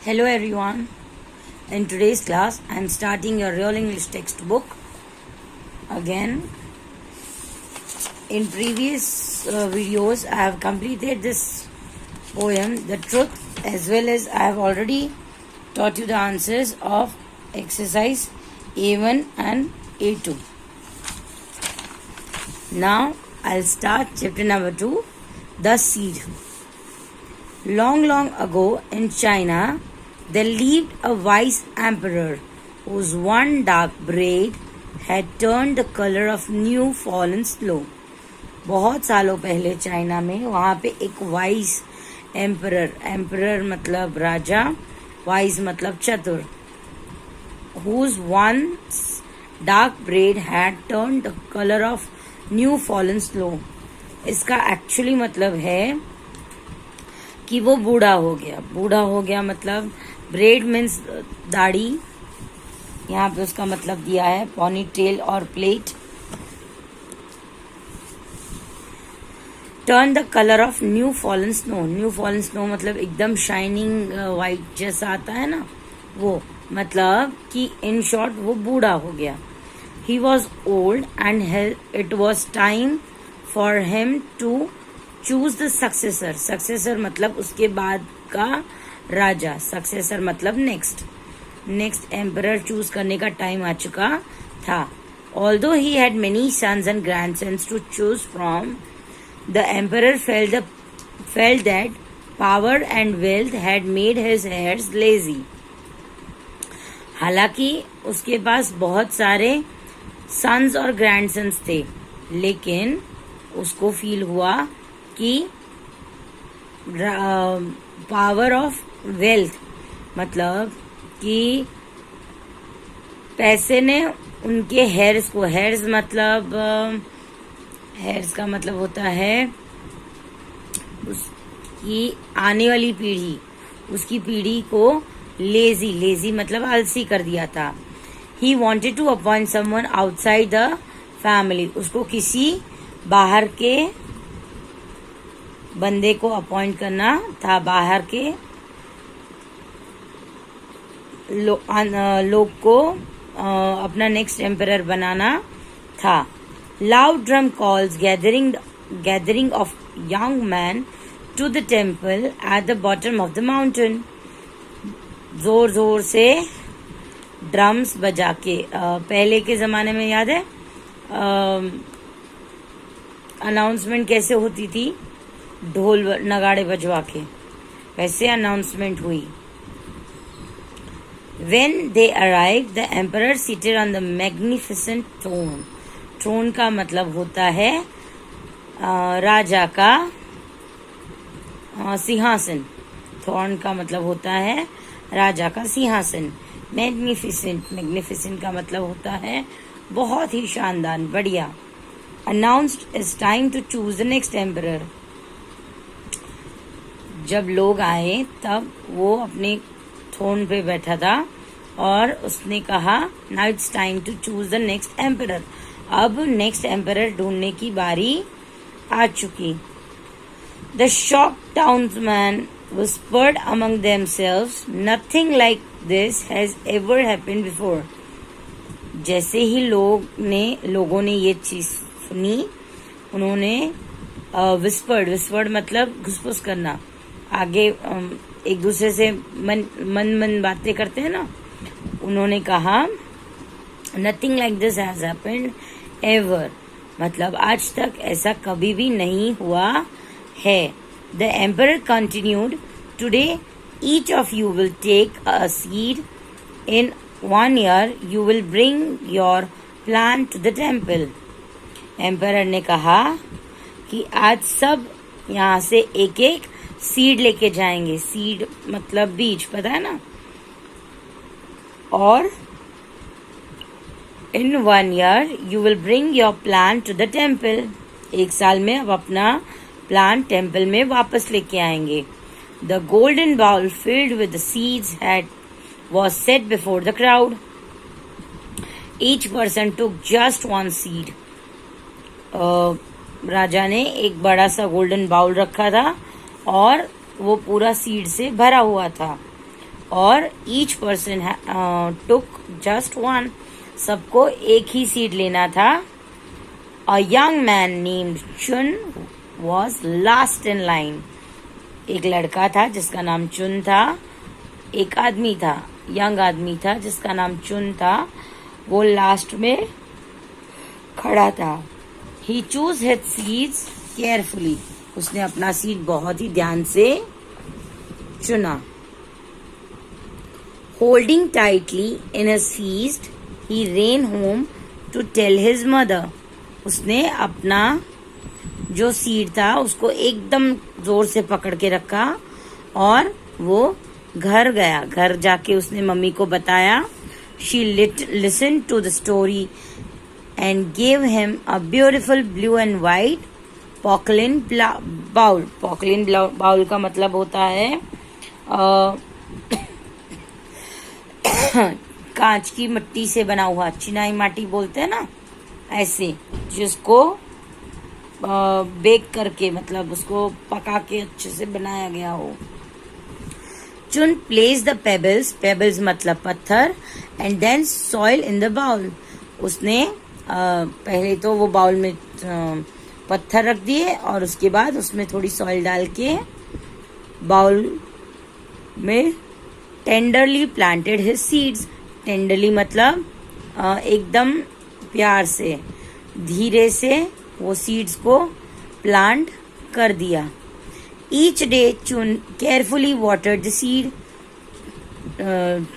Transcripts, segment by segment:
Hello everyone. In today's class, I am starting your Real English textbook again. In previous videos, I have completed this poem, The Truth, as well as I have already taught you the answers of exercise A1 and A2. Now, I'll start chapter number 2, The Seed. Long, long ago in China, there lived a wise emperor whose one dark braid had turned the color of new fallen snow. बहुत सालों पहले China में वहाँ पे एक wise emperor मतलब राजा, wise मतलब चतुर, whose once dark braid had turned the color of new fallen snow. इसका एक्चुअली मतलब है कि वो बूढ़ा हो गया मतलब ब्रेड मीन्स दाढ़ी, यहाँ पे उसका मतलब दिया है पॉनी टेल और plate. Turn the colour of new fallen snow मतलब एकदम शाइनिंग वाइट जैसा आता है ना, वो मतलब कि इन शॉर्ट वो बूढ़ा हो गया. He was old and it was time for him to choose the successor मतलब उसके बाद का राजा, सक्सेसर मतलब नेक्स्ट एम्परर चूज करने का टाइम आ चुका था. Although he had many sons and grandsons to choose from, the emperor felt that power and wealth had made his heirs lazy. हालांकि उसके पास बहुत सारे सन्स और ग्रैंडसन्स थे, लेकिन उसको फील हुआ कि पावर ऑफ वेल्थ मतलब कि पैसे ने उनके हेयर्स का मतलब होता है उसकी आने वाली पीढ़ी, उसकी पीढ़ी को लेजी मतलब आलसी कर दिया था. He wanted to appoint someone outside the family, उसको किसी बाहर के बंदे को अपॉइंट करना था, बाहर के लोग को अपना नेक्स्ट एम्परर बनाना था. Loud drum calls gathering of young man to the temple at the bottom of the mountain. जोर जोर से ड्रम्स बजा के, पहले के जमाने में याद है अनाउंसमेंट कैसे होती थी, ढोल नगाड़े बजवा के, वैसे अनाउंसमेंट हुई. When they arrived, the emperor seated on the magnificent throne. Throne का मतलब होता है राजा का सिंहासन. Throne का मतलब होता है राजा का सिंहासन. Magnificent का मतलब होता है बहुत ही शानदार, बढ़िया. Announced it's time to choose the next emperor. जब लोग आए तब वो अपने थ्रोन पे बैठा था और उसने कहा now it's time to choose the next emperor. अब नेक्स्ट एम्परर ढूंढने की बारी आ चुकी. The shock townsman whispered among themselves, nothing like this has ever happened before. जैसे ही लोगों ने ये चीज सुनी, उन्होंने विस्पर्ड मतलब घुसपुस करना, आगे एक दूसरे से मन बातें करते हैं ना, उन्होंने कहा nothing like this has happened ever मतलब आज तक ऐसा कभी भी नहीं हुआ है. The emperor continued, today each of you will take a seed. In 1 year you will bring your plant to the temple. Emperor ने कहा कि आज सब यहाँ से एक एक सीड लेके जाएंगे. सीड मतलब बीज, पता है ना. और in 1 year you will bring your plant to the temple. 1 साल में अब अपना प्लांट टेम्पल में वापस लेके आएंगे. The golden bowl filled with the seeds was set before the crowd. Each person took just 1 seed. राजा ने एक बड़ा सा गोल्डन बाउल रखा था और वो पूरा सीड से भरा हुआ था. और ईच पर्सन टुक जस्ट वन, सबको एक ही सीट लेना था. अ यंग मैन नेम्ड चुन वॉज लास्ट इन लाइन. एक लड़का था जिसका नाम चुन था. एक आदमी था, यंग आदमी था जिसका नाम चुन था. वो लास्ट में खड़ा था. He choose his seeds carefully. उसने अपना सीट बहुत ही ध्यान से चुना. Holding tightly in his fist he ran home to tell his mother. उसने अपना जो सीट था उसको एकदम जोर से पकड़ के रखा और वो घर गया. घर जाके उसने मम्मी को बताया. She listen to the story and gave him a beautiful blue and white porcelain bowl. Porcelain bowl का मतलब होता है कांच की मिट्टी से बना हुआ, चिनाई माटी बोलते हैं ना, ऐसे, जिसको बेक करके, मतलब उसको पका के अच्छे से बनाया गया हो. चुन प्लेस द पेबल्स, पेबल्स मतलब पत्थर, and then soil in the bowl. उसने पहले तो वो बाउल में पत्थर रख दिए और उसके बाद उसमें थोड़ी सॉइल डाल के बाउल में tenderly planted his seeds. Tenderly मतलब एकदम प्यार से, धीरे से वो सीड्स को प्लांट कर दिया. Each day Chun carefully watered the seed.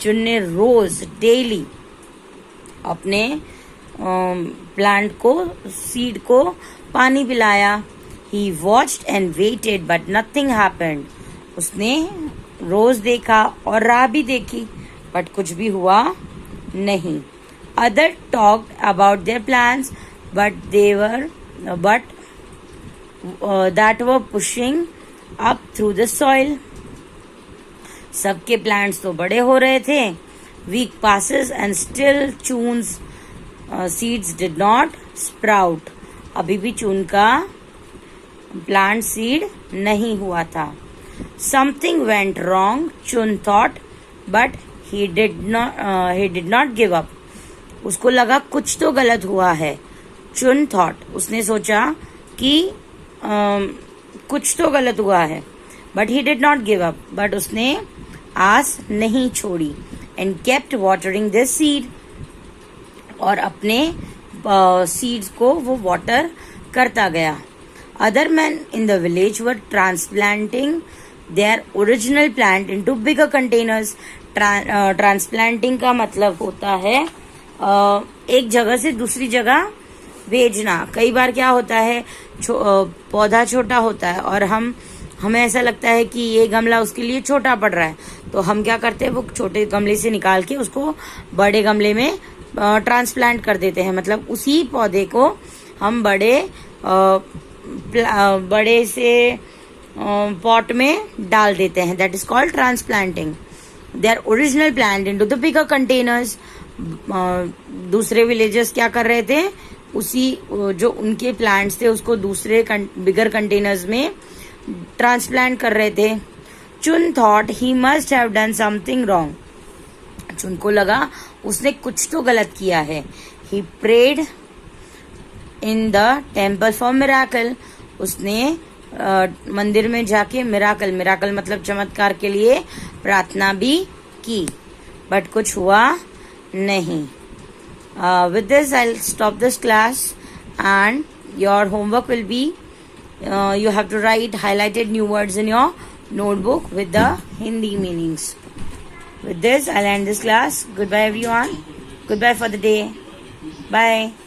Chun ने रोज डेली अपने प्लांट को, सीड को पानी पिलाया. He watched and waited but nothing happened. उसने रोज देखा और राह भी देखी, बट कुछ भी हुआ नहीं. Other talked about their plans but that were pushing up through the soil. सबके प्लांट्स तो बड़े हो रहे थे. Week passes and still Chun's seeds did not sprout. अभी भी चून का प्लांट सीड नहीं हुआ था. Something went wrong, Chun thought, but he did not give up. उसको लगा कुछ तो गलत हुआ है. चुन थॉट, उसने सोचा कि कुछ तो गलत हुआ है. But he did not give up, but उसने आस नहीं छोड़ी. And kept watering this seed. और अपने सीड्स को वो वाटर करता गया. Other man in the village were transplanting their original plant into bigger containers. Transplanting का मतलब होता है एक जगह से दूसरी जगह भेजना. कई बार क्या होता है, पौधा छोटा होता है और हमें ऐसा लगता है कि ये गमला उसके लिए छोटा पड़ रहा है, तो हम क्या करते हैं, वो छोटे गमले से निकाल के उसको बड़े गमले में ट्रांसप्लांट कर देते हैं. मतलब उसी पौधे को हम बड़े से पॉट में डाल देते हैं. That is called transplanting. Their original plant into the bigger containers. दूसरे विलेजर्स क्या कर रहे थे, उसी जो उनके प्लांट्स थे उसको दूसरे बिगर कंटेनर्स में ट्रांसप्लांट कर रहे थे. Chun thought he must have done something wrong. Chun को लगा उसने कुछ तो गलत किया है. He prayed in the temple for miracle. उसने मंदिर में जाके मिराकल मतलब चमत्कार के लिए प्रार्थना भी की, बट कुछ हुआ नहीं. With this I'll stop this class, and your homework will be you have to write highlighted new words in your notebook with the Hindi meanings. With this I'll end this class. Goodbye everyone. Goodbye for the day. Bye.